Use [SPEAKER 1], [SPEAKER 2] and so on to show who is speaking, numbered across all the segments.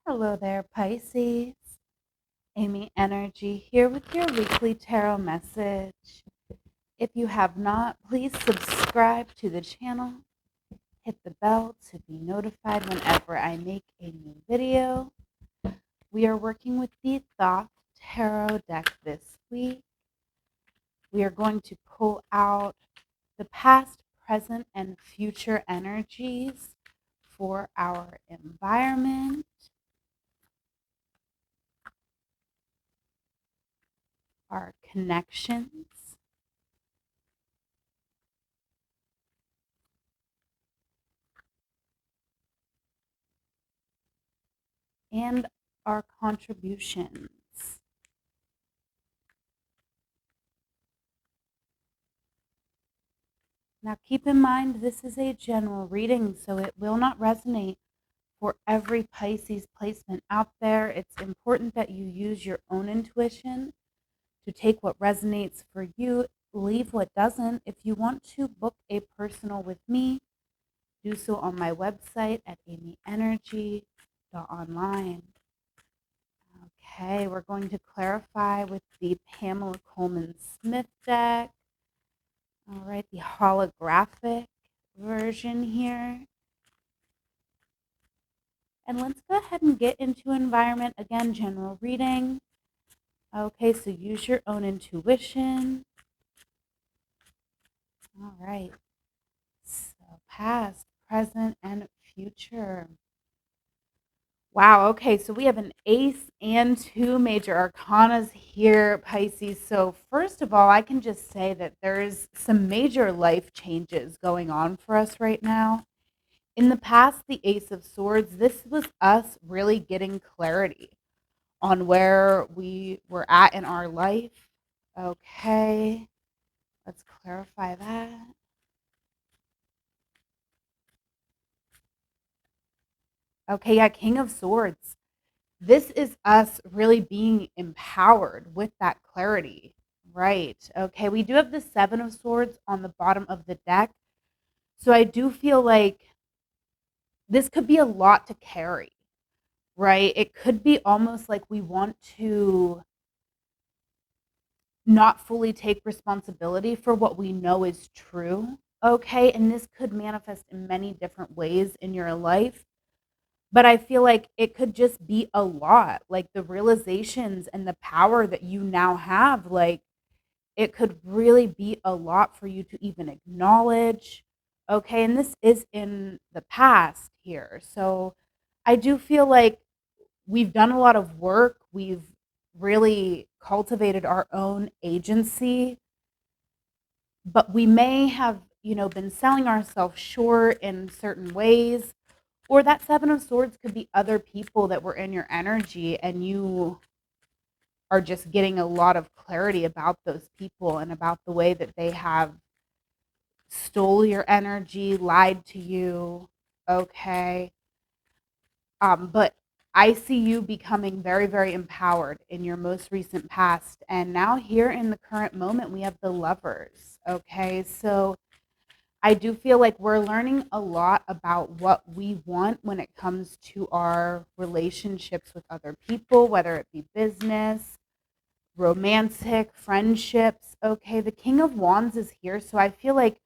[SPEAKER 1] Hello there, Pisces. Amyenergy here with your weekly tarot message. If you have not, please subscribe to the channel. Hit the bell to be notified whenever I make a new video. We are working with the Thoth Tarot deck this week. We are going to pull out the past, present, and future energies for our environment, our connections, and our contributions. Now keep in mind this is a general reading, so it will not resonate for every Pisces placement out there. It's important that you use your own intuition to take what resonates for you, leave what doesn't. If you want to book a personal with me, do so on my website at amyenergy.online. Okay, we're going to clarify with the Pamela Coleman Smith deck. All right, the holographic version here. And let's go ahead and get into environment. Again, general reading. Okay, so use your own intuition. All right. So past, present, and future. Wow, okay, so we have an ace and two major arcanas here, Pisces. So first of all, I can just say that there's some major life changes going on for us right now. In the past, the Ace of Swords, this was us really getting clarity on where we were at in our life. Okay, let's clarify that. Okay, yeah, King of Swords. This is us really being empowered with that clarity, right? Okay, we do have the Seven of Swords on the bottom of the deck. So I do feel like this could be a lot to carry, right? It could be almost like we want to not fully take responsibility for what we know is true. Okay. And this could manifest in many different ways in your life. But I feel like it could just be a lot, like the realizations and the power that you now have. Like it could really be a lot for you to even acknowledge. Okay. And this is in the past here. So I do feel like we've done a lot of work. We've really cultivated our own agency, but we may have, been selling ourselves short in certain ways. Or that Seven of Swords could be other people that were in your energy and you are just getting a lot of clarity about those people and about the way that they have stole your energy, lied to you. Okay. But I see you becoming very, very empowered in your most recent past. And now, here in the current moment, we have the Lovers. Okay. So I do feel like we're learning a lot about what we want when it comes to our relationships with other people, whether it be business, romantic, friendships. Okay. The King of Wands is here. So I feel like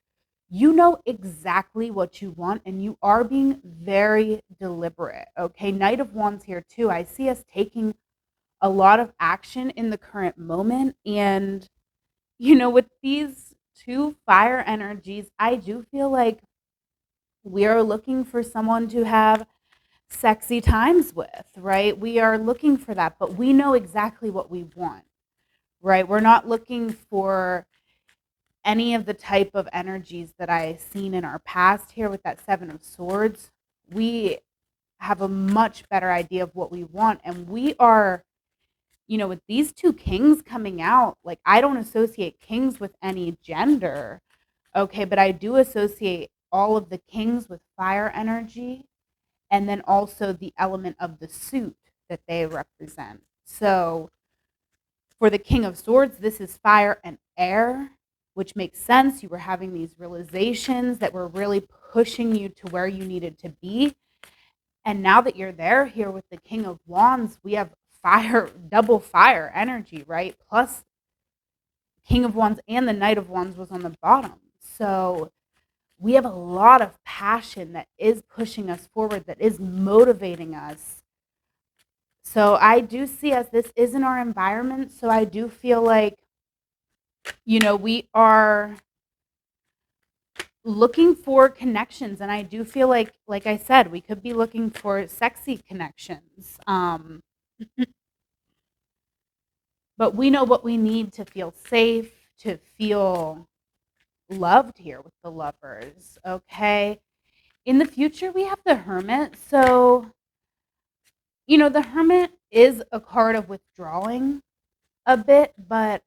[SPEAKER 1] you know exactly what you want and you are being very deliberate. Okay. Knight of Wands here too. I see us taking a lot of action in the current moment. And, with these two fire energies, I do feel like we are looking for someone to have sexy times with, right? We are looking for that, but we know exactly what we want, right? We're not looking for any of the type of energies that I seen in our past here with that Seven of Swords. We have a much better idea of what we want. And we are, with these two kings coming out, like I don't associate kings with any gender. Okay. But I do associate all of the kings with fire energy and then also the element of the suit that they represent. So for the King of Swords, this is fire and air, which makes sense. You were having these realizations that were really pushing you to where you needed to be. And now that you're there here with the King of Wands, we have fire, double fire energy, right? Plus King of Wands and the Knight of Wands was on the bottom. So we have a lot of passion that is pushing us forward, that is motivating us. So I do see us, this is in our environment. So I do feel like, we are looking for connections. And I do feel like I said, we could be looking for sexy connections. But we know what we need to feel safe, to feel loved here with the lovers. Okay. In the future, we have the Hermit. So, the Hermit is a card of withdrawing a bit, but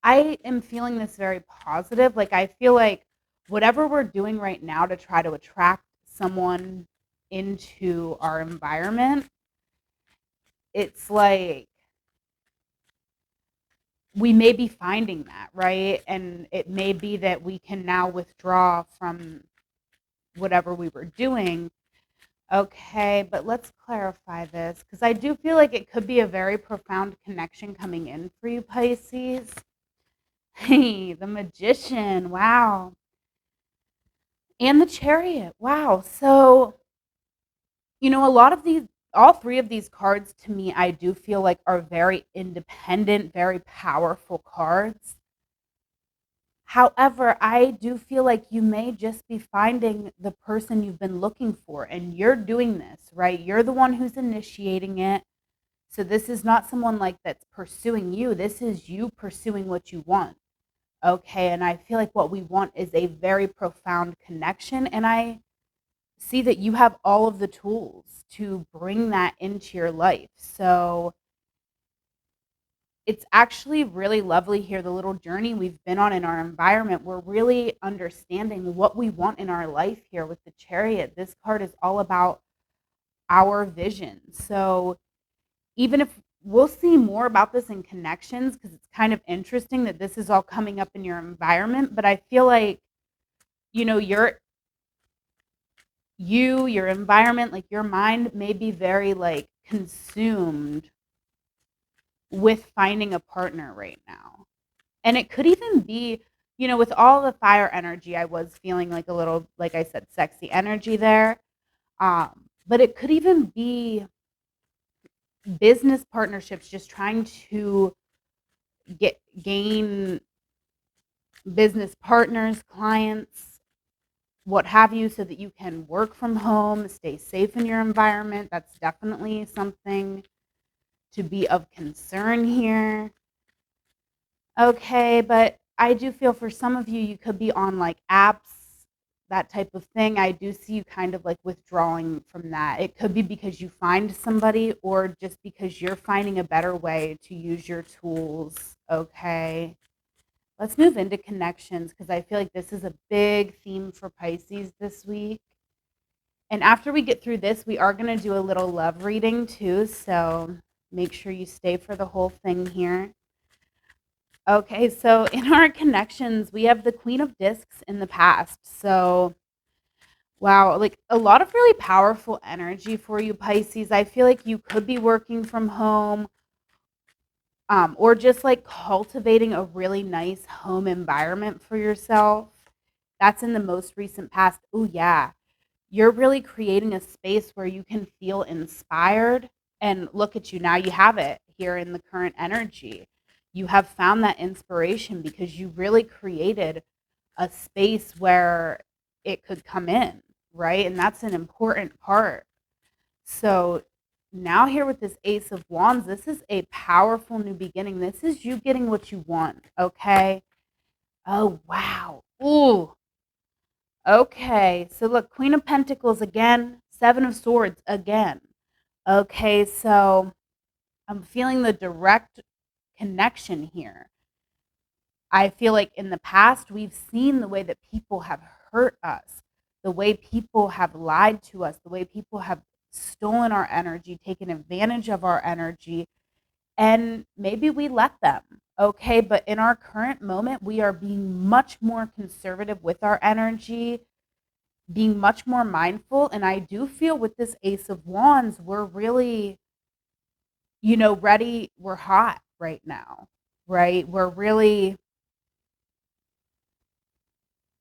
[SPEAKER 1] I am feeling this very positive. Like, I feel like whatever we're doing right now to try to attract someone into our environment, it's like we may be finding that, right? And it may be that we can now withdraw from whatever we were doing. Okay, but let's clarify this because I do feel like it could be a very profound connection coming in for you, Pisces. Hey, the Magician. Wow. And the Chariot. Wow. So, a lot of these, all three of these cards to me, I do feel like are very independent, very powerful cards. However, I do feel like you may just be finding the person you've been looking for, and you're doing this, right? You're the one who's initiating it. So this is not someone like that's pursuing you. This is you pursuing what you want. Okay. And I feel like what we want is a very profound connection. And I see that you have all of the tools to bring that into your life. So it's actually really lovely here, the little journey we've been on in our environment. We're really understanding what we want in our life here with the Chariot. This card is all about our vision. So even if we'll see more about this in connections, because it's kind of interesting that this is all coming up in your environment, but I feel like, your environment, like your mind may be very like consumed with finding a partner right now. And it could even be, with all the fire energy, I was feeling like a little, like I said, sexy energy there. But it could even be business partnerships, just trying to gain business partners, clients, what have you, so that you can work from home, stay safe in your environment. That's definitely something to be of concern here. Okay, but I do feel for some of you, you could be on like apps, that type of thing. I do see you kind of like withdrawing from that. It could be because you find somebody or just because you're finding a better way to use your tools. Okay, let's move into connections because I feel like this is a big theme for Pisces this week. And after we get through this, we are going to do a little love reading too. So make sure you stay for the whole thing here. Okay, so in our connections, we have the Queen of Discs in the past. So, wow, like a lot of really powerful energy for you, Pisces. I feel like you could be working from home, or just like cultivating a really nice home environment for yourself. That's in the most recent past. Oh, yeah. You're really creating a space where you can feel inspired. And look at you now, you have it here in the current energy. You have found that inspiration because you really created a space where it could come in, right? And that's an important part. So now here with this Ace of Wands, this is a powerful new beginning. This is you getting what you want, okay? Oh, wow. Ooh. Okay, so look, Queen of Pentacles again, Seven of Swords again. Okay, so I'm feeling the direct connection here. I feel like in the past, we've seen the way that people have hurt us, the way people have lied to us, the way people have stolen our energy, taken advantage of our energy, and maybe we let them. Okay, but in our current moment, we are being much more conservative with our energy. being much more mindful. And I do feel with this Ace of Wands, we're really, ready. We're hot right now, right? We're really,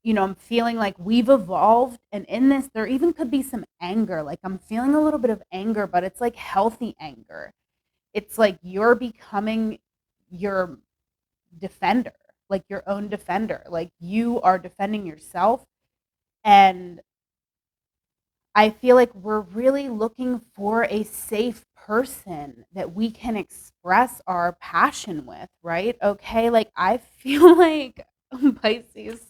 [SPEAKER 1] I'm feeling like we've evolved. And in this, there even could be some anger. Like I'm feeling a little bit of anger, but it's like healthy anger. It's like you're becoming your defender, like your own defender. Like you are defending yourself. And I feel like we're really looking for a safe person that we can express our passion with, right? Okay, like I feel like Pisces,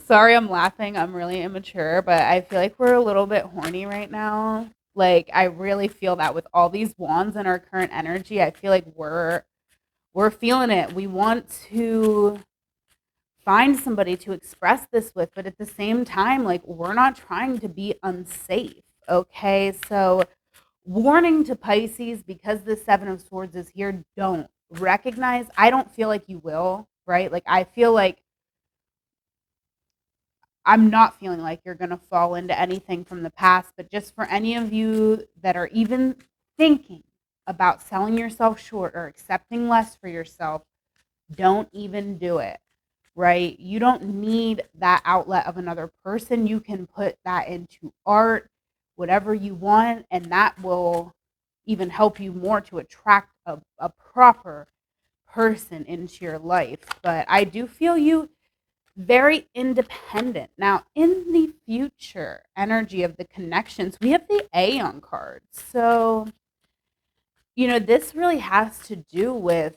[SPEAKER 1] sorry I'm laughing, I'm really immature, but I feel like we're a little bit horny right now. Like I really feel that with all these wands in our current energy, I feel like we're feeling it. We want to find somebody to express this with, but at the same time, like we're not trying to be unsafe. Okay, so warning to Pisces, because the Seven of Swords is here, don't recognize. I don't feel like you will, right? Like I feel like I'm not feeling like you're going to fall into anything from the past, but just for any of you that are even thinking about selling yourself short or accepting less for yourself, don't even do it, right? You don't need that outlet of another person. You can put that into art, whatever you want, and that will even help you more to attract a proper person into your life. But I do feel you very independent. Now, in the future energy of the connections, we have the Aeon card. So, this really has to do with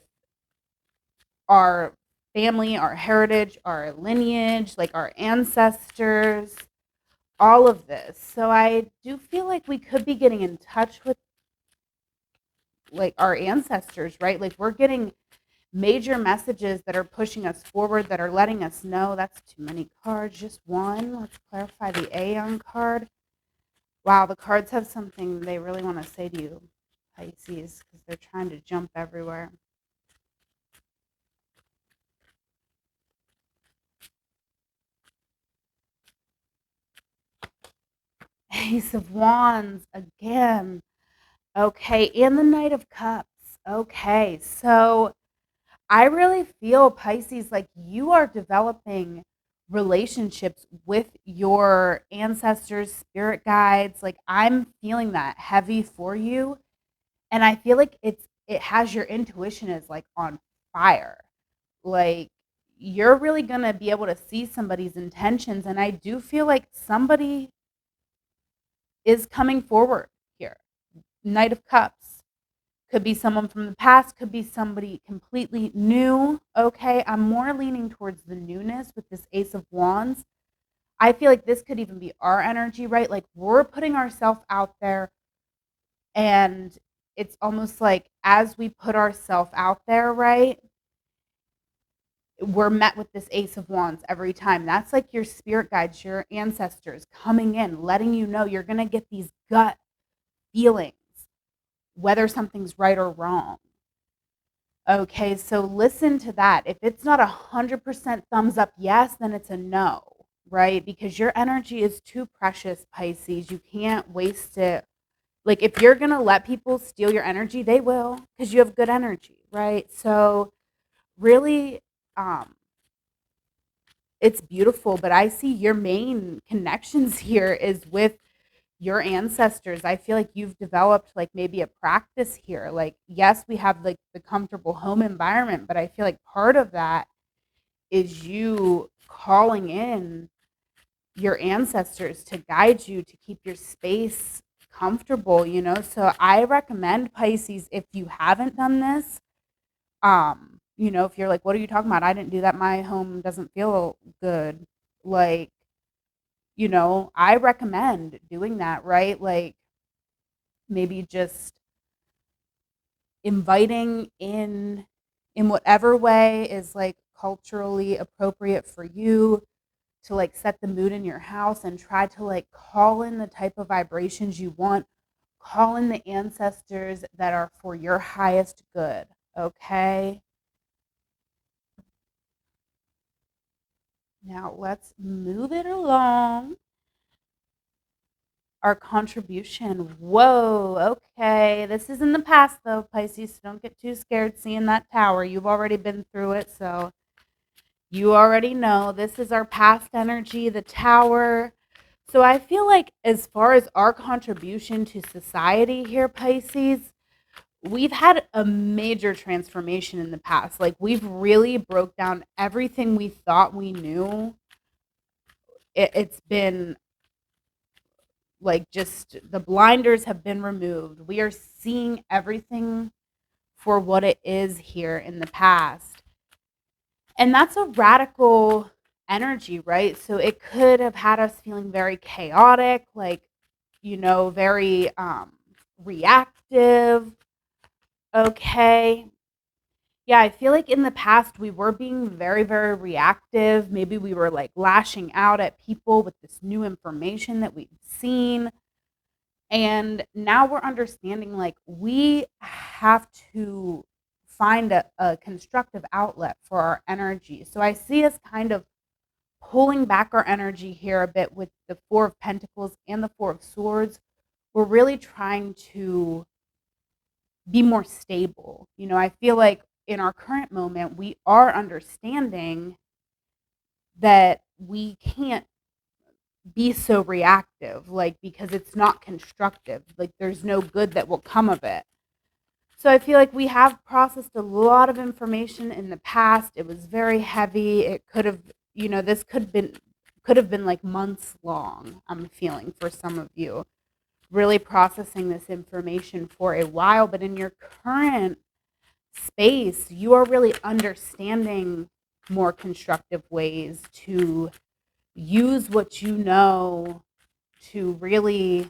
[SPEAKER 1] our family, our heritage, our lineage, like our ancestors, all of this. So I do feel like we could be getting in touch with like our ancestors, right? Like we're getting major messages that are pushing us forward, that are letting us know. That's too many cards, just one. Let's clarify the Aeon card. Wow, the cards have something they really want to say to you, Pisces, because they're trying to jump everywhere. Ace of Wands again. Okay, and the Knight of Cups. Okay, so I really feel, Pisces, like you are developing relationships with your ancestors, spirit guides. Like I'm feeling that heavy for you. And I feel like it has your intuition is like on fire. Like you're really going to be able to see somebody's intentions, and I do feel like somebody is coming forward here. Knight of Cups. Could be someone from the past, could be somebody completely new. Okay, I'm more leaning towards the newness with this Ace of Wands. I feel like this could even be our energy, right? Like we're putting ourselves out there, and it's almost like as we put ourselves out there, right? We're met with this Ace of Wands every time. That's like your spirit guides, your ancestors coming in, letting you know you're going to get these gut feelings, whether something's right or wrong. Okay, so listen to that. If it's not 100% thumbs up yes, then it's a no, right? Because your energy is too precious, Pisces. You can't waste it. Like if you're going to let people steal your energy, they will, because you have good energy, right? So really it's beautiful, but I see your main connections here is with your ancestors. I feel like you've developed like maybe a practice here. Like, yes, we have like the comfortable home environment, but I feel like part of that is you calling in your ancestors to guide you to keep your space comfortable. So I recommend, Pisces, if you haven't done this, if you're like, what are you talking about? I didn't do that. My home doesn't feel good. Like, I recommend doing that, right? Like maybe just inviting in whatever way is like culturally appropriate for you to like set the mood in your house, and try to like call in the type of vibrations you want, call in the ancestors that are for your highest good. Okay, Now let's move it along. Our contribution. Whoa, okay. This is in the past though, Pisces. So don't get too scared seeing that tower. You've already been through it, so you already know. This is our past energy, the tower. So I feel like as far as our contribution to society here, Pisces, we've had a major transformation in the past. Like we've really broke down everything we thought we knew. It's been like just the blinders have been removed. We are seeing everything for what it is here in the past. And that's a radical energy, right? So it could have had us feeling very chaotic, like, very reactive. Okay. Yeah, I feel like in the past we were being very, very reactive. Maybe we were like lashing out at people with this new information that we've seen. And now we're understanding like we have to find a constructive outlet for our energy. So I see us kind of pulling back our energy here a bit with the Four of Pentacles and the Four of Swords. We're really trying to be more stable. I feel like in our current moment, we are understanding that we can't be so reactive, like, because it's not constructive. Like, there's no good that will come of it. So I feel like we have processed a lot of information in the past. It was very heavy. It could have, this could have been like months long, I'm feeling, for some of you, really processing this information for a while. But in your current space, you are really understanding more constructive ways to use what you know to really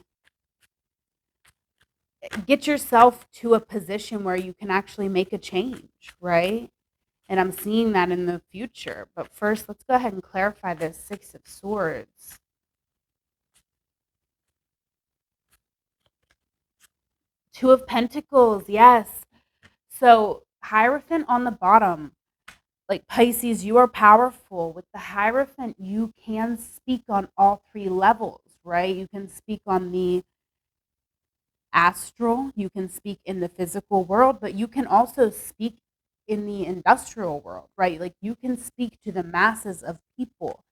[SPEAKER 1] get yourself to a position where you can actually make a change, right? And I'm seeing that in the future. But first, let's go ahead and clarify this Six of Swords. Two of Pentacles, yes. So Hierophant on the bottom. Like Pisces, you are powerful. With the Hierophant, you can speak on all three levels, right? You can speak on the astral, you can speak in the physical world, but you can also speak in the industrial world, right? Like you can speak to the masses of people.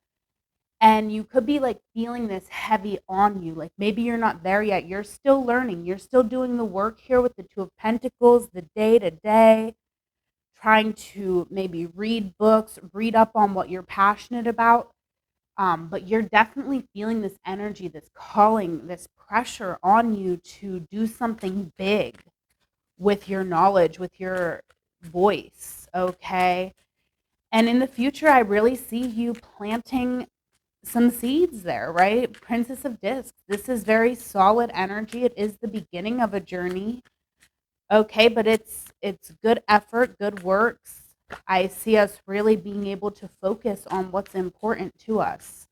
[SPEAKER 1] And you could be like feeling this heavy on you. Like maybe you're not there yet. You're still learning. You're still doing the work here with the Two of Pentacles, the day to day, trying to maybe read books, read up on what you're passionate about. But you're definitely feeling this energy, this calling, this pressure on you to do something big with your knowledge, with your voice, okay? And in the future, I really see you planting some seeds there, right? Princess of Discs. This is very solid energy. It is the beginning of a journey. Okay, but it's good effort, good works. I see us really being able to focus on what's important to us.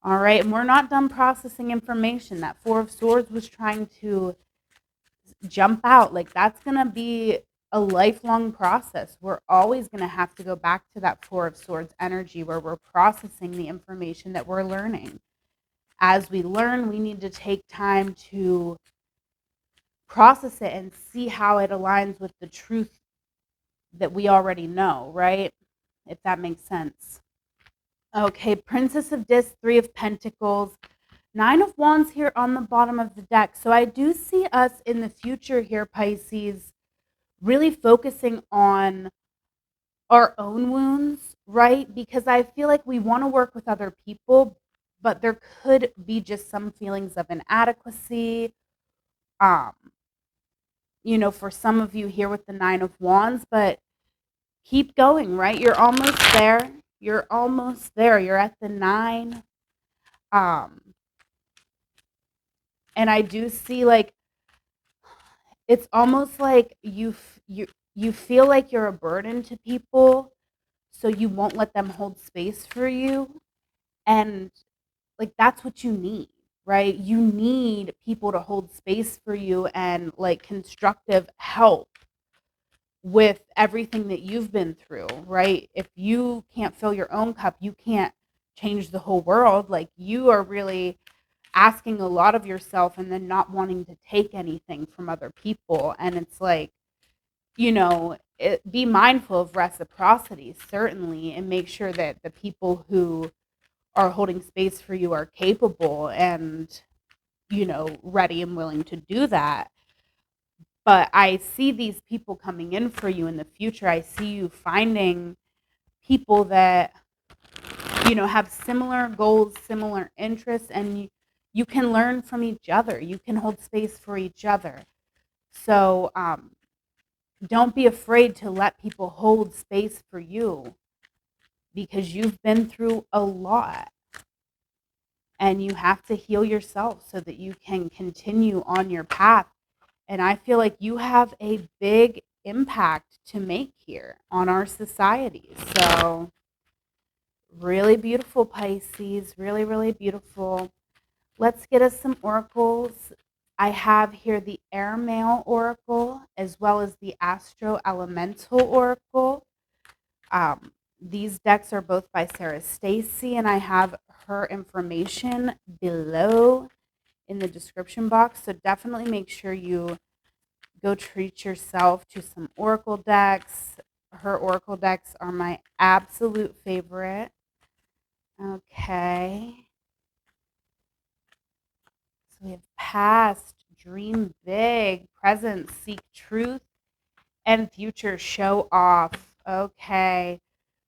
[SPEAKER 1] All right, and we're not done processing information. That Four of Swords was trying to jump out. Like that's going to be a lifelong process. We're always going to have to go back to that Four of Swords energy where we're processing the information that we're learning. As we learn, we need to take time to process it and see how it aligns with the truth that we already know, right? If that makes sense. Okay, Princess of Discs, Three of Pentacles, Nine of Wands here on the bottom of the deck. So I do see us in the future here, Pisces, really focusing on our own wounds, right? Because I feel like we want to work with other people, but there could be just some feelings of inadequacy. Um, for some of you here with the Nine of Wands, but keep going, right? You're almost there. You're almost there. You're at the nine. Um, and I do see like it's almost like you feel like you're a burden to people, so you won't let them hold space for you. And like that's what you need, right? You need people to hold space for you and like constructive help with everything that you've been through, right? If you can't fill your own cup, you can't change the whole world. Like, you are really asking a lot of yourself and then not wanting to take anything from other people. And it's like, be mindful of reciprocity, certainly, and make sure that the people who are holding space for you are capable and, ready and willing to do that. But I see these people coming in for you in the future. I see you finding people that, have similar goals, similar interests, and you can learn from each other. You can hold space for each other. So don't be afraid to let people hold space for you, because you've been through a lot and you have to heal yourself so that you can continue on your path. And I feel like you have a big impact to make here on our society. So, really beautiful, Pisces. Really, really beautiful. Let's get us some oracles. I have here the Air Mail Oracle as well as the Astro Elemental Oracle. These decks are both by Sarah Stacy, and I have her information below in the description box. So definitely make sure you go treat yourself to some oracle decks. Her oracle decks are my absolute favorite. Okay. So we have past, dream big, present, seek truth, and future, show off. Okay.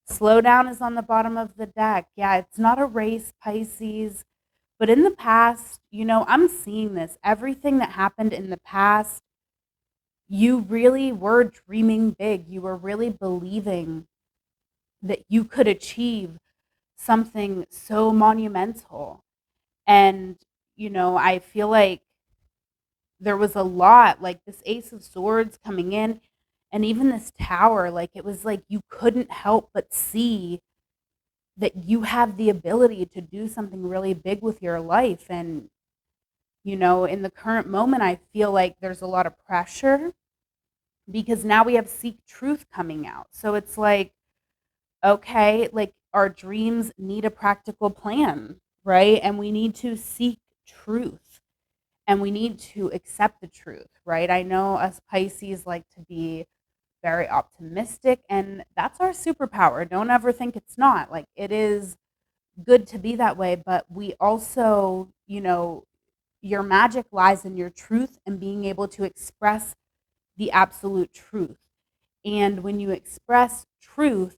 [SPEAKER 1] Slow down is on the bottom of the deck. Yeah, it's not a race, Pisces. But in the past, I'm seeing this. Everything that happened in the past, you really were dreaming big. You were really believing that you could achieve something so monumental. And, I feel like there was a lot, like this Ace of Swords coming in, and even this Tower, like it was like you couldn't help but see that you have the ability to do something really big with your life. And, in the current moment, I feel like there's a lot of pressure because now we have Seek Truth coming out. So it's like, okay, like our dreams need a practical plan, right? And we need to seek truth and we need to accept the truth, right? I know us Pisces like to be very optimistic, and that's our superpower. Don't ever think it's not. Like, it is good to be that way, but we also, your magic lies in your truth and being able to express the absolute truth. And when you express truth,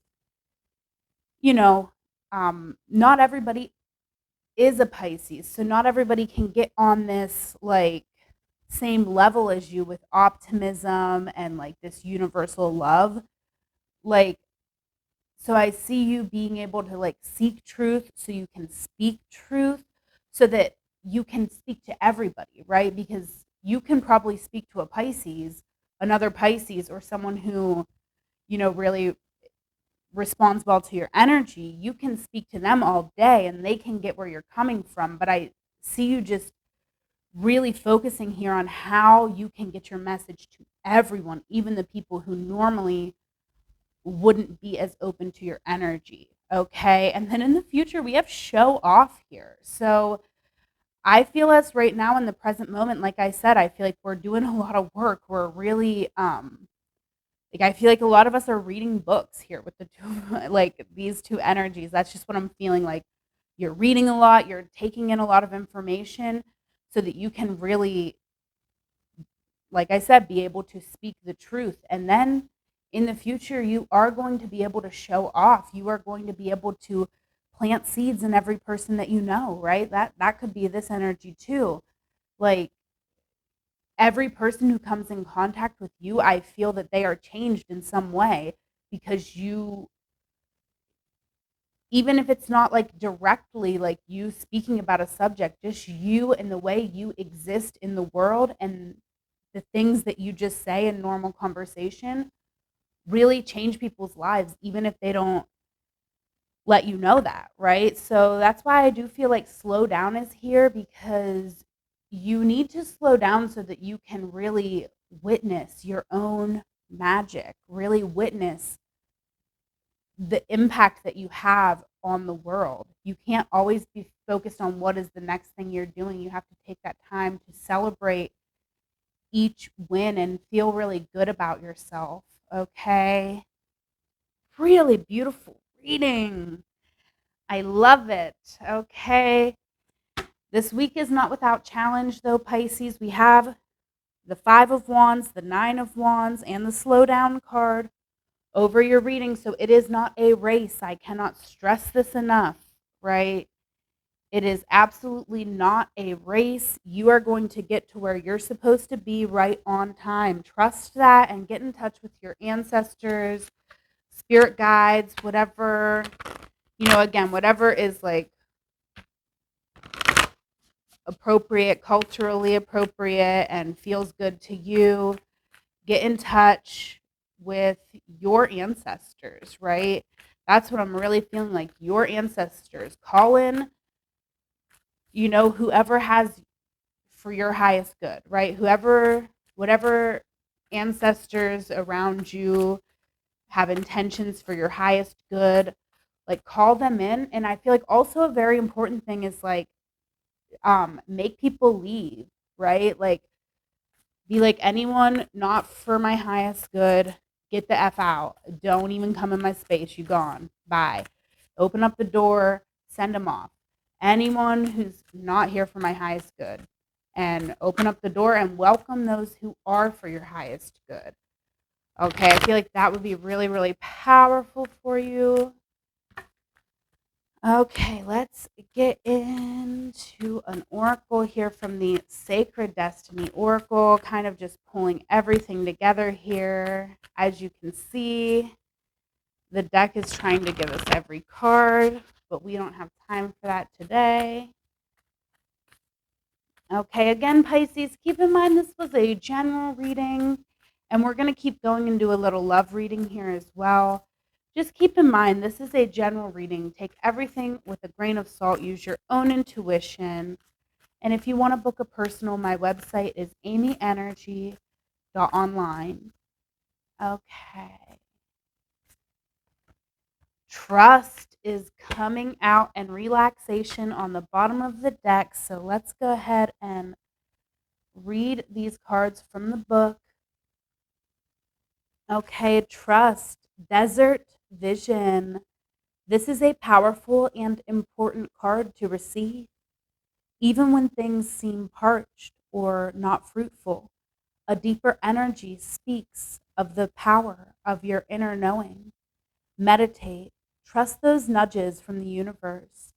[SPEAKER 1] you know, not everybody is a Pisces. So not everybody can get on this like same level as you with optimism and like this universal love. Like, so I see you being able to like seek truth so you can speak truth so that you can speak to everybody, right? Because you can probably speak to a Pisces, another Pisces, or someone who, really responds well to your energy. You can speak to them all day and they can get where you're coming from. But I see you just really focusing here on how you can get your message to everyone, even the people who normally wouldn't be as open to your energy. Okay. And then in the future, we have show off here. So I feel us right now in the present moment, like I said, I feel like we're doing a lot of work. We're really, like, I feel like a lot of us are reading books here with the two, like these two energies. That's just what I'm feeling like. You're reading a lot, you're taking in a lot of information so that you can really, like I said, be able to speak the truth. And then in the future, you are going to be able to show off. You are going to be able to plant seeds in every person that you know, right? That could be this energy too. Like, every person who comes in contact with you, I feel that they are changed in some way because you, even if it's not like directly like you speaking about a subject, just you and the way you exist in the world and the things that you just say in normal conversation really change people's lives, even if they don't let you know that, right? So that's why I do feel like slow down is here, because you need to slow down so that you can really witness your own magic, really witness the impact that you have on the world. You can't always be focused on what is the next thing you're doing. You have to take that time to celebrate each win and feel really good about yourself. Okay. Really beautiful reading. I love it. Okay. This week is not without challenge, though, Pisces. We have the Five of Wands, the Nine of Wands, and the Slow Down card over your reading. So it is not a race. I cannot stress this enough, right? It is absolutely not a race. You are going to get to where you're supposed to be right on time. Trust that and get in touch with your ancestors, spirit guides, whatever, again, whatever is like appropriate, culturally appropriate, and feels good to you. Get in touch with your ancestors, right? That's what I'm really feeling like. Your ancestors. Call in, whoever has for your highest good, right? Whatever ancestors around you have intentions for your highest good, like call them in. And I feel like also a very important thing is like make people leave, right? Like be like, anyone not for my highest good, get the F out. Don't even come in my space. You gone. Bye. Open up the door, send them off. Anyone who's not here for my highest good. And open up the door and welcome those who are for your highest good. Okay, I feel like that would be really, really powerful for you. Okay, let's get into an oracle here from the Sacred Destiny Oracle, kind of just pulling everything together here. As you can see, the deck is trying to give us every card, but we don't have time for that today. Okay, again, Pisces, keep in mind this was a general reading, and we're going to keep going and do a little love reading here as well. Just keep in mind, this is a general reading. Take everything with a grain of salt. Use your own intuition. And if you want to book a personal, my website is amyenergy.online. Okay. Trust is coming out and relaxation on the bottom of the deck. So let's go ahead and read these cards from the book. Okay, trust, desert vision. This is a powerful and important card to receive. Even when things seem parched or not fruitful, a deeper energy speaks of the power of your inner knowing. Meditate. Trust those nudges from the universe.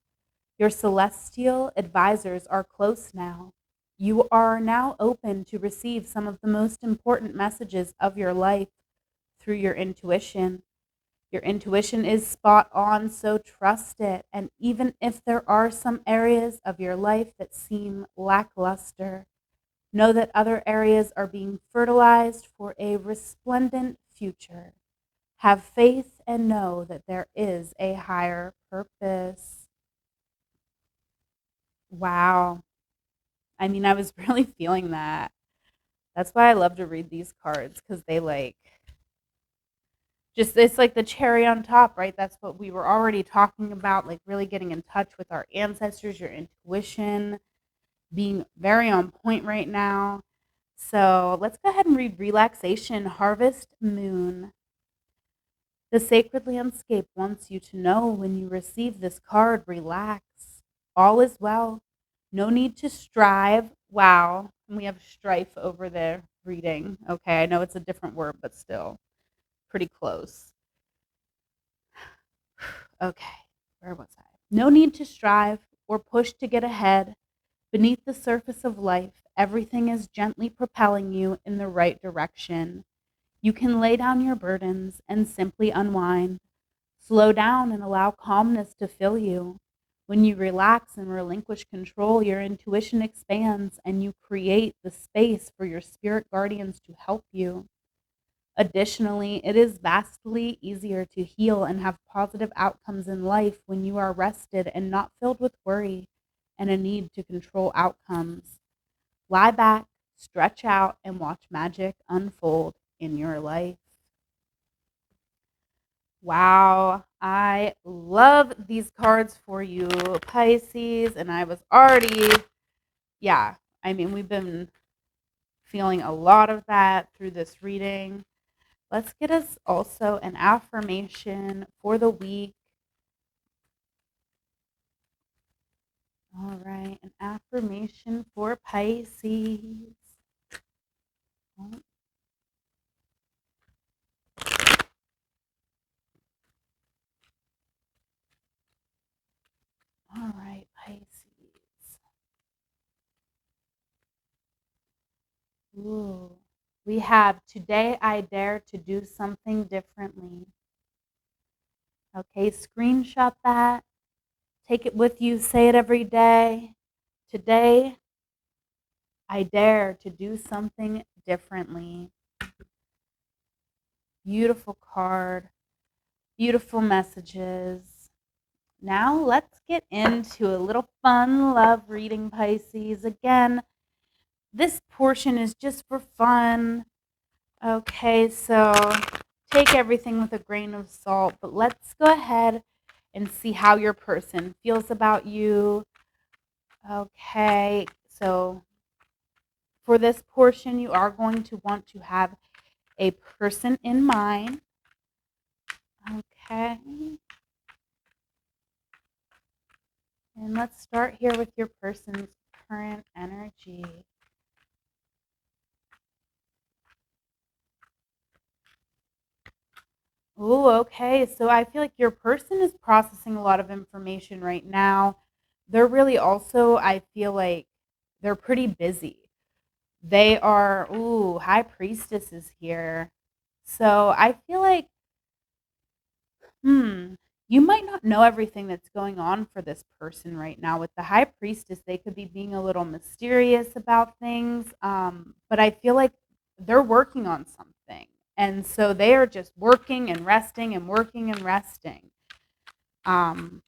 [SPEAKER 1] Your celestial advisors are close now. You are now open to receive some of the most important messages of your life through your intuition. Your intuition is spot on, so trust it. And even if there are some areas of your life that seem lackluster, know that other areas are being fertilized for a resplendent future. Have faith and know that there is a higher purpose. Wow. I mean, I was really feeling that. That's why I love to read these cards, because they it's like the cherry on top, right? That's what we were already talking about, like really getting in touch with our ancestors, your intuition, being very on point right now. So let's go ahead and read Relaxation, Harvest Moon. The sacred landscape wants you to know when you receive this card, relax. All is well. No need to strive. Wow. And we have strife over the reading. Okay, I know it's a different word, but still pretty close. Okay, where was I? No need to strive or push to get ahead. Beneath the surface of life, everything is gently propelling you in the right direction. You can lay down your burdens and simply unwind. Slow down and allow calmness to fill you. When you relax and relinquish control, your intuition expands and you create the space for your spirit guardians to help you. Additionally, it is vastly easier to heal and have positive outcomes in life when you are rested and not filled with worry and a need to control outcomes. Lie back, stretch out, and watch magic unfold in your life. Wow, I love these cards for you, Pisces. And I was already, yeah, I mean, we've been feeling a lot of that through this reading. Let's get us also an affirmation for the week. All right, an affirmation for Pisces. Oh, all right, Pisces. Ooh. We have today I dare to do something differently. Okay, screenshot that. Take it with you. Say it every day. Today I dare to do something differently. Beautiful card. Beautiful messages. Now let's get into a little fun love reading, Pisces. Again, this portion is just for fun. Okay, so take everything with a grain of salt, but let's go ahead and see how your person feels about you. Okay, so for this portion, you are going to want to have a person in mind. Okay, and let's start here with your person's current energy. Oh, okay. So I feel like your person is processing a lot of information right now. They're really also, I feel like they're pretty busy. They are, ooh, High Priestess is here. So I feel like, hmm, you might not know everything that's going on for this person right now. With the High Priestess, they could be being a little mysterious about things. But I feel like they're working on something. And so they are just working and resting and working and resting. Um,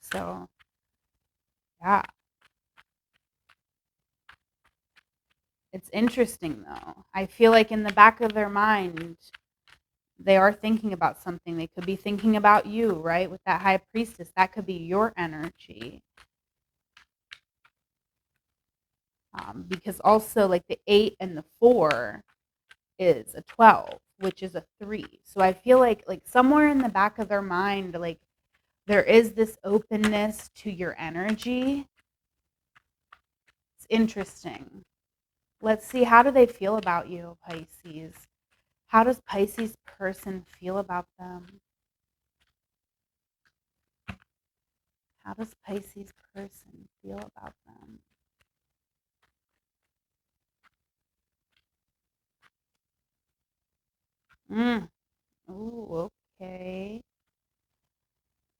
[SPEAKER 1] so yeah, it's interesting though. I feel like in the back of their mind, they are thinking about something. They could be thinking about you, right? With that High Priestess, that could be your energy. Because also, like the 8 and the 4 is a 12, which is a 3. So I feel like somewhere in the back of their mind, like there is this openness to your energy. It's interesting. Let's see, how do they feel about you, Pisces? How does Pisces person feel about them? How does Pisces person feel about them? Mm. Oh, okay.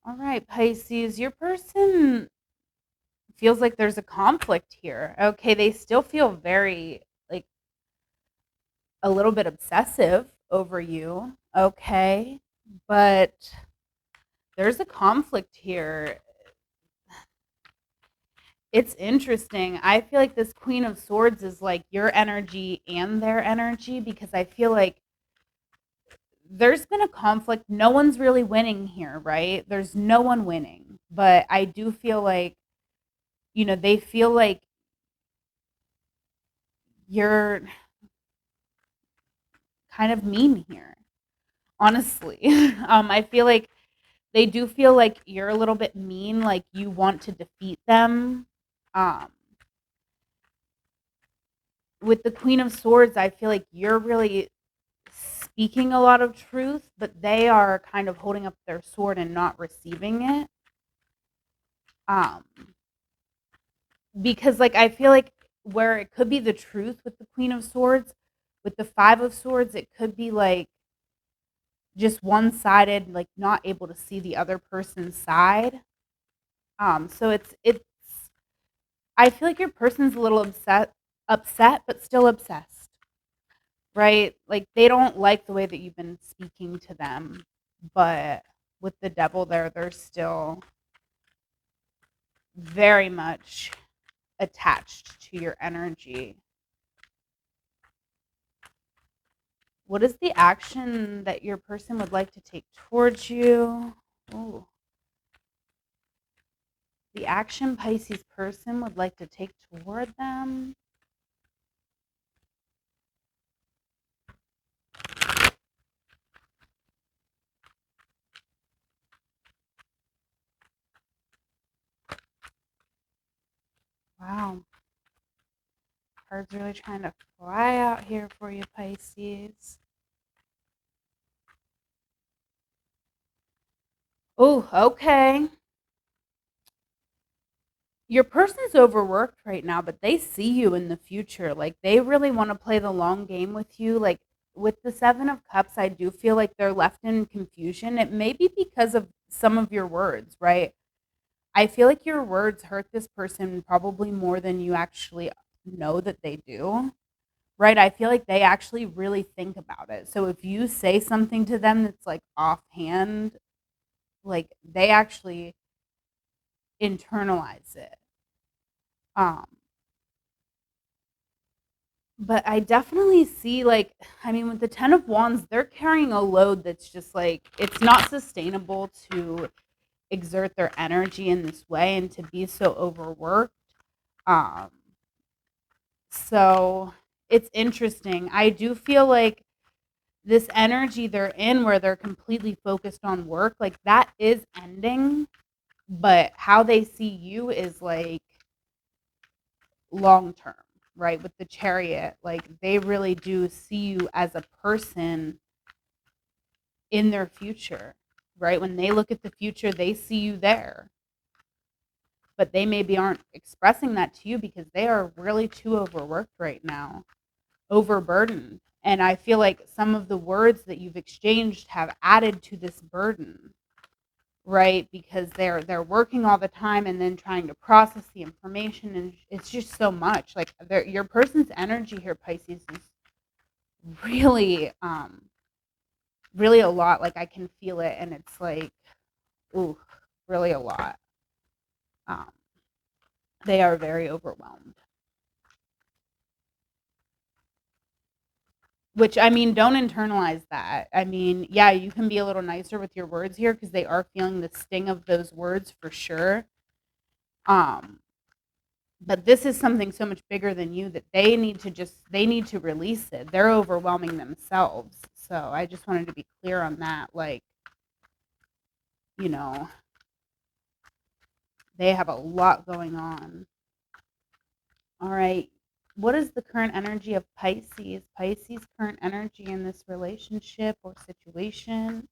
[SPEAKER 1] All right, Pisces, your person feels like there's a conflict here. Okay, they still feel very, like, a little bit obsessive over you. Okay, but there's a conflict here. It's interesting. I feel like this Queen of Swords is like your energy and their energy, because I feel like there's been a conflict. No one's really winning here, right? There's no one winning. But I do feel like, they feel like you're kind of mean here, honestly. I feel like they do feel like you're a little bit mean, like you want to defeat them. Um, with the Queen of Swords, I feel like you're really speaking a lot of truth, but they are kind of holding up their sword and not receiving it. Um, because like I feel like where it could be the truth with the Queen of Swords, with the Five of Swords, it could be like just one-sided, like not able to see the other person's side. So it's I feel like your person's a little upset, but still obsessed, right? Like they don't like the way that you've been speaking to them, but with the devil there, they're still very much attached to your energy. What is the action that your person would like to take towards you? Ooh. The action Pisces person would like to take toward them. Wow. Cards really trying to fly out here for you, Pisces. Oh, okay. Your person's overworked right now, but they see you in the future. Like, they really want to play the long game with you. Like, with the Seven of Cups, I do feel like they're left in confusion. It may be because of some of your words, right? I feel like your words hurt this person probably more than you actually know that they do, right? I feel like they actually really think about it. So if you say something to them that's like offhand, like they actually internalize it. Um, but I definitely see, like, I mean, with the 10 of Wands, they're carrying a load that's just like, it's not sustainable to exert their energy in this way and to be so overworked. Um, so it's interesting. I do feel like this energy they're in where they're completely focused on work, like that is ending, but how they see you is like long term, right? With the Chariot, like they really do see you as a person in their future, right? When they look at the future, they see you there, but they maybe aren't expressing that to you because they are really too overworked right now, overburdened. And I feel like some of the words that you've exchanged have added to this burden, right? Because they're working all the time and then trying to process the information, and it's just so much. Like your person's energy here, Pisces, is really really a lot. Like I can feel it, and it's like, ooh, really a lot. Um, they are very overwhelmed. Which, I mean, don't internalize that. I mean, yeah, you can be a little nicer with your words here because they are feeling the sting of those words for sure. Um, but this is something so much bigger than you that they need to release it. They're overwhelming themselves. So I just wanted to be clear on that. Like, you know, they have a lot going on. All right. What is the current energy of Pisces? Pisces' current energy in this relationship or situation?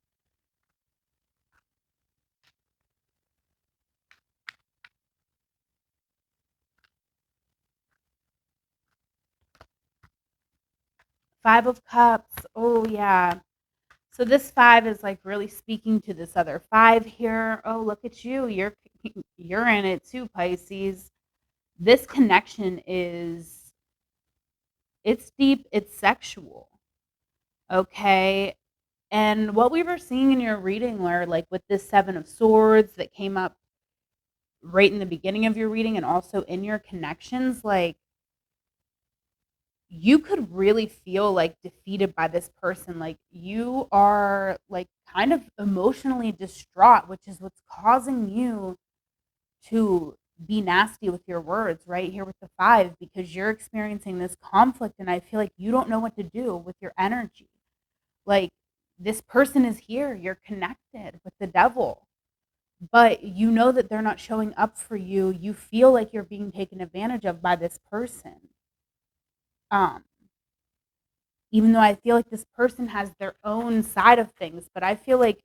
[SPEAKER 1] Five of Cups. Oh, yeah. So this five is like really speaking to this other five here. Oh, look at you. You're in it too, Pisces. This connection is it's deep, it's sexual. Okay? And what we were seeing in your reading where like with this 7 of swords that came up right in the beginning of your reading and also in your connections, like you could really feel like defeated by this person. Like you are like kind of emotionally distraught, which is what's causing you to be nasty with your words right here with the five, because you're experiencing this conflict and I feel like you don't know what to do with your energy. Like this person is here, you're connected with the devil, but you know that they're not showing up for you. You feel like you're being taken advantage of by this person. Um, Even though I feel like this person has their own side of things, but I feel like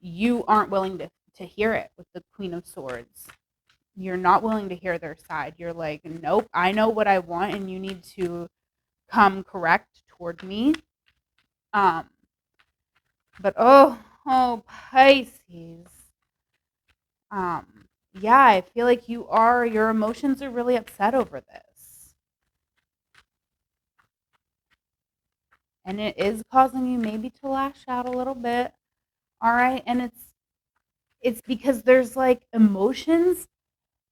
[SPEAKER 1] you aren't willing to hear it with the Queen of Swords. You're not willing to hear their side. You're like, nope, I know what I want, and you need to come correct toward me. Um, but oh, Pisces. Yeah, I feel like your emotions are really upset over this. And it is causing you maybe to lash out a little bit. All right. And it's because there's like emotions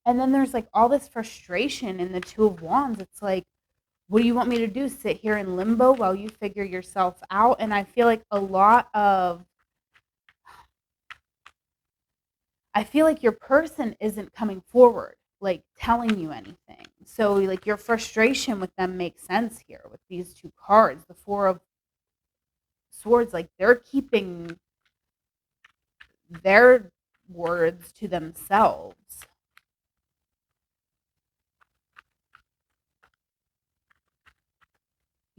[SPEAKER 1] and then there's like all this frustration in the Two of Wands. It's like, what do you want me to do? Sit here in limbo while you figure yourself out? And I feel like your person isn't coming forward, like telling you anything. So like your frustration with them makes sense here with these two cards. The Four of Swords, like they're keeping their words to themselves.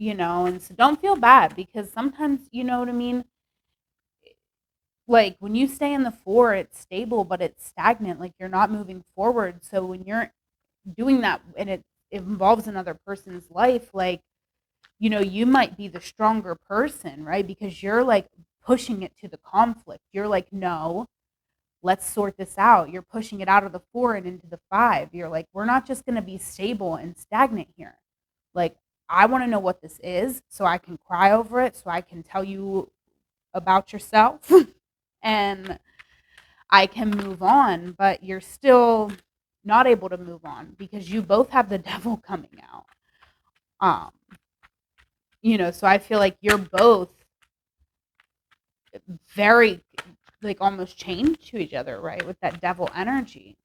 [SPEAKER 1] And so don't feel bad, because sometimes, you know what I mean? Like when you stay in the four, it's stable, but it's stagnant. Like you're not moving forward. So when you're doing that and it involves another person's life, like, you might be the stronger person, right? Because you're like pushing it to the conflict. You're like, no, let's sort this out. You're pushing it out of the four and into the five. You're like, we're not just going to be stable and stagnant here. Like, I want to know what this is so I can cry over it, so I can tell you about yourself and I can move on. But you're still not able to move on because you both have the devil coming out. So I feel like you're both very, like, almost chained to each other, right? With that devil energy.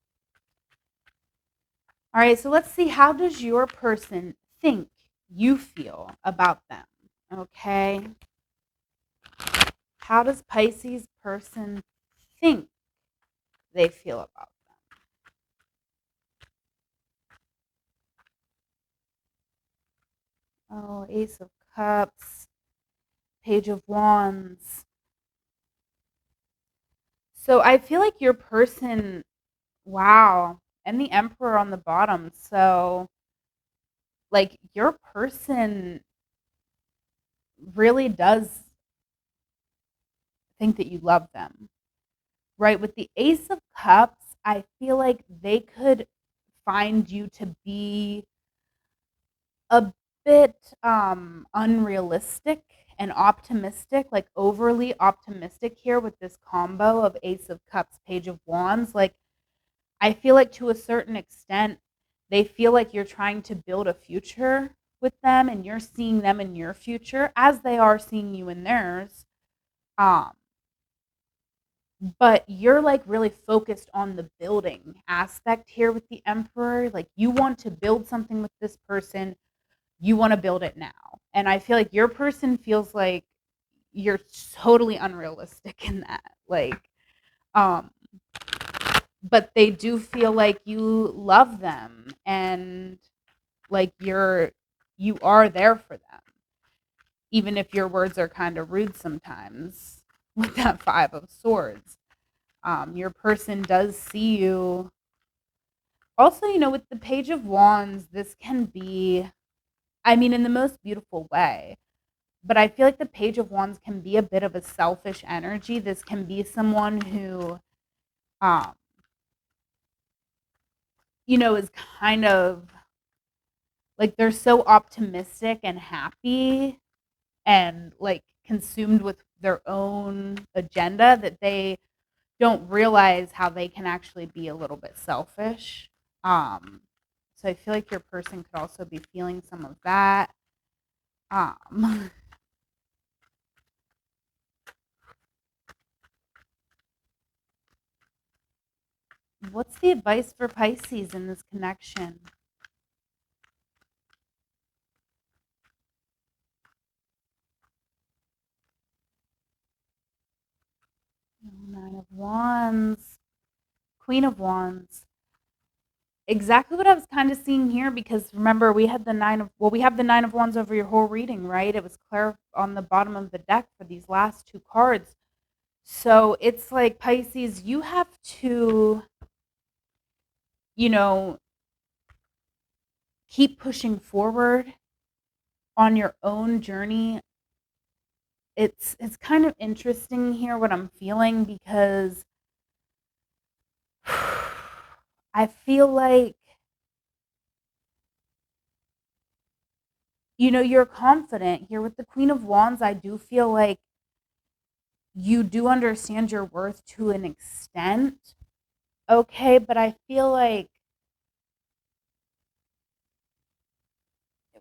[SPEAKER 1] All right, so let's see, how does your person think you feel about them? Okay. How does Pisces person think they feel about them? Oh, Ace of Cups, Page of Wands. So I feel like your person, wow, and the Emperor on the bottom. So, like, your person really does think that you love them, right? With the Ace of Cups, I feel like they could find you to be a bit unrealistic and optimistic, like overly optimistic here with this combo of Ace of Cups, Page of Wands. Like, I feel like to a certain extent, they feel like you're trying to build a future with them and you're seeing them in your future as they are seeing you in theirs. Um, but you're like really focused on the building aspect here with the Emperor. Like, you want to build something with this person, you want to build it now. And I feel like your person feels like you're totally unrealistic in that. Like, um, but they do feel like you love them and like you are there for them, even if your words are kind of rude sometimes with that Five of Swords. Your person does see you. Also, with the Page of Wands, this can be, I mean, in the most beautiful way. But I feel like the Page of Wands can be a bit of a selfish energy. This can be someone who, um, is kind of like they're so optimistic and happy and like consumed with their own agenda that they don't realize how they can actually be a little bit selfish. Um, so I feel like your person could also be feeling some of that. Um, what's the advice for Pisces in this connection? Nine of Wands, Queen of Wands. Exactly what I was kind of seeing here, because remember we have the Nine of Wands over your whole reading, right? It was clear on the bottom of the deck for these last two cards. So it's like, Pisces, you have to, you know, keep pushing forward on your own journey. It's kind of interesting here what I'm feeling, because I feel like, you're confident here with the Queen of Wands. I do feel like you do understand your worth to an extent. Okay, but I feel like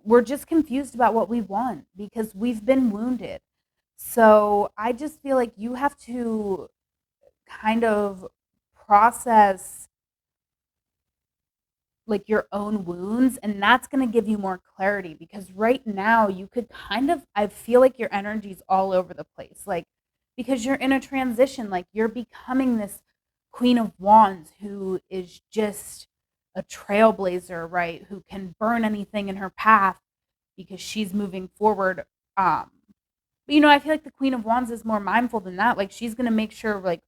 [SPEAKER 1] we're just confused about what we want because we've been wounded. So I just feel like you have to kind of process like your own wounds, and that's going to give you more clarity, because right now you could kind of, I feel like your energy's all over the place, like because you're in a transition, like you're becoming this Queen of Wands who is just a trailblazer, right, who can burn anything in her path because she's moving forward. But I feel like the Queen of Wands is more mindful than that. Like she's going to make sure like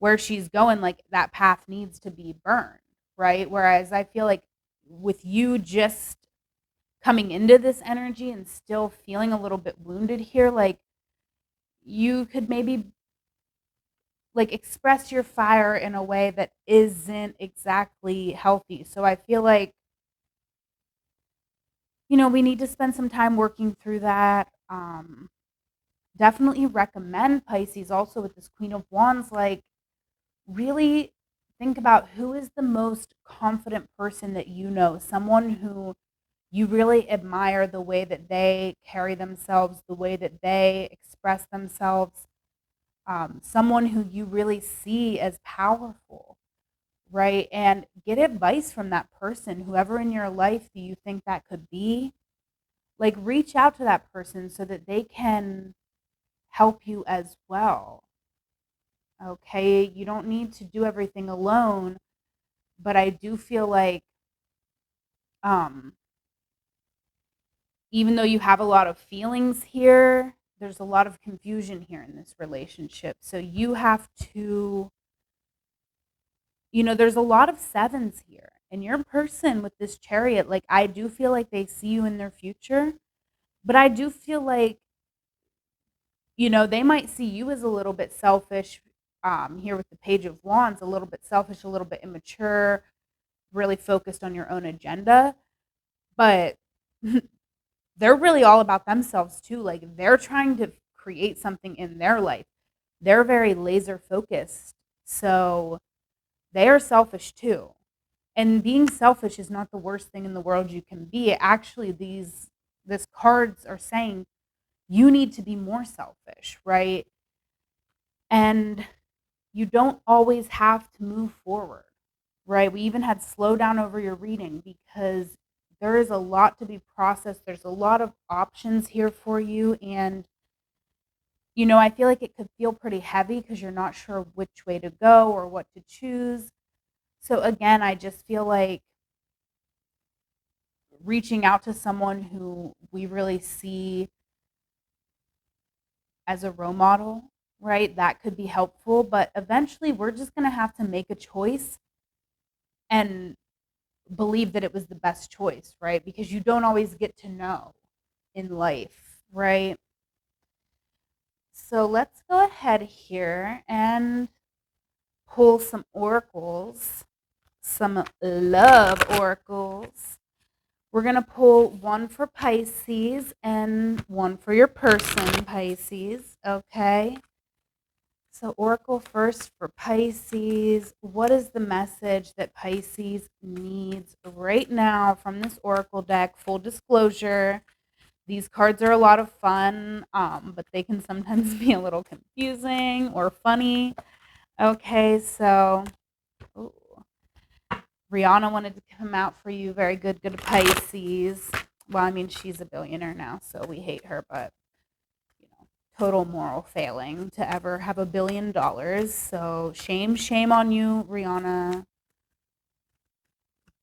[SPEAKER 1] where she's going, like that path needs to be burned, right? Whereas I feel like with you just coming into this energy and still feeling a little bit wounded here, like you could maybe like express your fire in a way that isn't exactly healthy. So I feel like, we need to spend some time working through that. Definitely recommend Pisces also with this Queen of Wands, like really think about who is the most confident person that you know, someone who you really admire the way that they carry themselves, the way that they express themselves, someone who you really see as powerful, right? And get advice from that person, whoever in your life do you think that could be. Like, reach out to that person so that they can help you as well. Okay, you don't need to do everything alone, but I do feel like um even though you have a lot of feelings here, there's a lot of confusion here in this relationship. So you have to, there's a lot of sevens here. And your person with this Chariot, like I do feel like they see you in their future, but I do feel like, they might see you as a little bit selfish, here with the Page of Wands, a little bit selfish, a little bit immature, really focused on your own agenda. But they're really all about themselves too. Like they're trying to create something in their life. They're very laser focused. So they are selfish too. And being selfish is not the worst thing in the world you can be. Actually, this cards are saying you need to be more selfish, right? And you don't always have to move forward, right? We even had slow down over your reading because there is a lot to be processed. There's a lot of options here for you. And, I feel like it could feel pretty heavy because you're not sure which way to go or what to choose. So, again, I just feel like reaching out to someone who we really see as a role model, right? That could be helpful. But eventually, we're just going to have to make a choice and believe that it was the best choice, right? Because you don't always get to know in life, right? So let's go ahead here and pull some oracles, some love oracles. We're going to pull one for Pisces and one for your person, Pisces, okay? So, oracle first for Pisces. What is the message that Pisces needs right now from this oracle deck? Full disclosure, these cards are a lot of fun, but they can sometimes be a little confusing or funny. Okay, so ooh, Rihanna wanted to come out for you. Very good, good Pisces. Well, I mean, she's a billionaire now, so we hate her, but total moral failing to ever have $1 billion. So shame on you, Rihanna.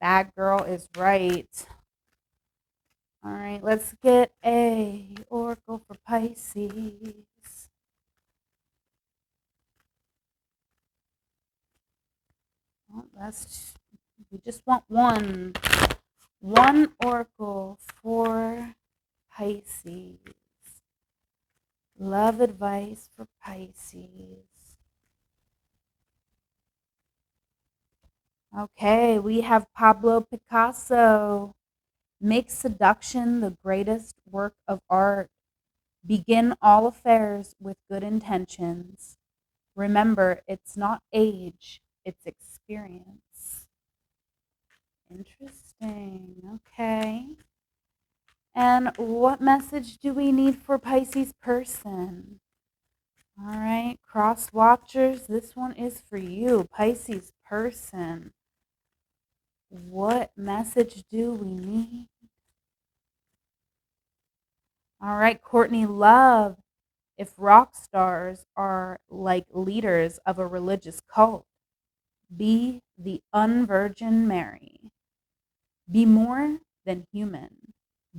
[SPEAKER 1] Bad girl is right. All right, let's get a oracle for Pisces. Well, we just want one oracle for Pisces. Love advice for Pisces. Okay, we have Pablo Picasso. Make seduction the greatest work of art. Begin all affairs with good intentions. Remember, it's not age, it's experience. Interesting. Okay. And what message do we need for Pisces person? All right, cross watchers, this one is for you, Pisces person. What message do we need? All right, Courtney Love. If rock stars are like leaders of a religious cult, be the unvirgin Mary. Be more than human.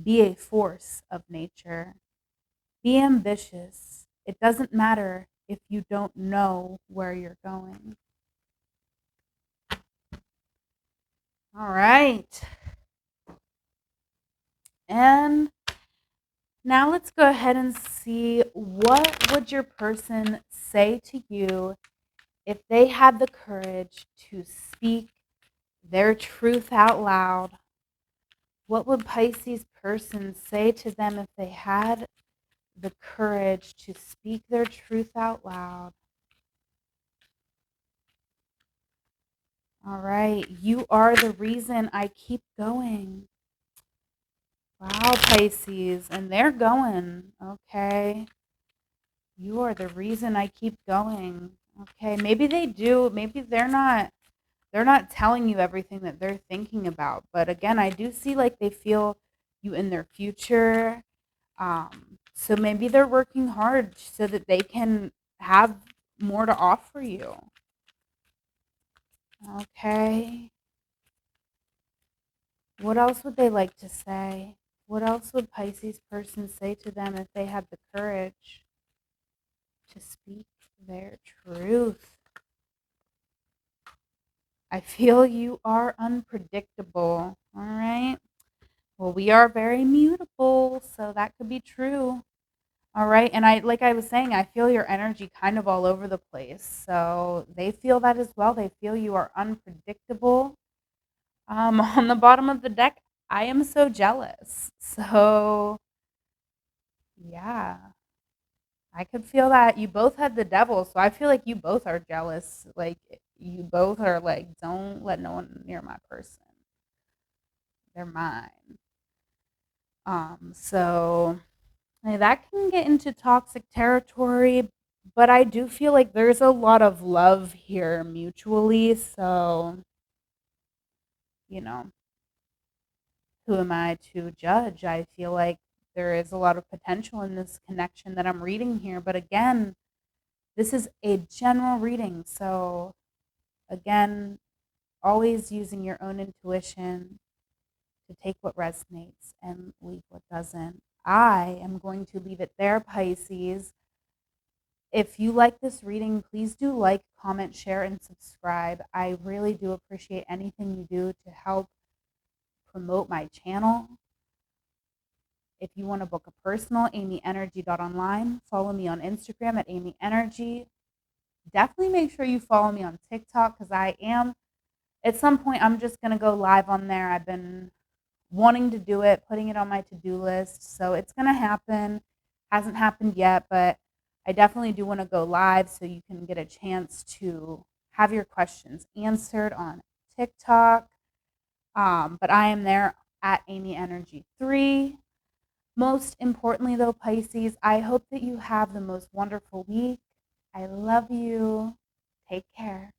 [SPEAKER 1] Be a force of nature. Be ambitious. It doesn't matter if you don't know where you're going. All right. And now let's go ahead and see, what would your person say to you if they had the courage to speak their truth out loud? What would Pisces person say to them if they had the courage to speak their truth out loud? All right, you are the reason I keep going. Wow, Pisces, and they're going, okay? You are the reason I keep going. Okay, maybe they do, maybe they're not telling you everything that they're thinking about. But again, I do see like they feel you in their future. So maybe they're working hard so that they can have more to offer you. Okay. What else would they like to say? What else would Pisces person say to them if they had the courage to speak their truth? I feel you are unpredictable. All right. Well, we are very mutable, so that could be true. All right. And like I was saying, I feel your energy kind of all over the place. So they feel that as well. They feel you are unpredictable. On the bottom of the deck, I am so jealous. So yeah, I could feel that. You both had the devil, so I feel like you both are jealous. Like you both are like, don't let no one near my person. They're mine. So that can get into toxic territory, but I do feel like there's a lot of love here mutually. So, you know, who am I to judge? I feel like there is a lot of potential in this connection that I'm reading here. But again, this is a general reading. So, again, always using your own intuition to take what resonates and leave what doesn't. I am going to leave it there, Pisces. If you like this reading, please do like, comment, share, and subscribe. I really do appreciate anything you do to help promote my channel. If you want to book a personal, amyenergy.online. Follow me on Instagram at amyenergy. Definitely make sure you follow me on TikTok because at some point, I'm just going to go live on there. I've been wanting to do it, putting it on my to-do list. So it's going to happen. Hasn't happened yet, but I definitely do want to go live so you can get a chance to have your questions answered on TikTok. But I am there at Amy Energy 3. Most importantly, though, Pisces, I hope that you have the most wonderful week. I love you. Take care.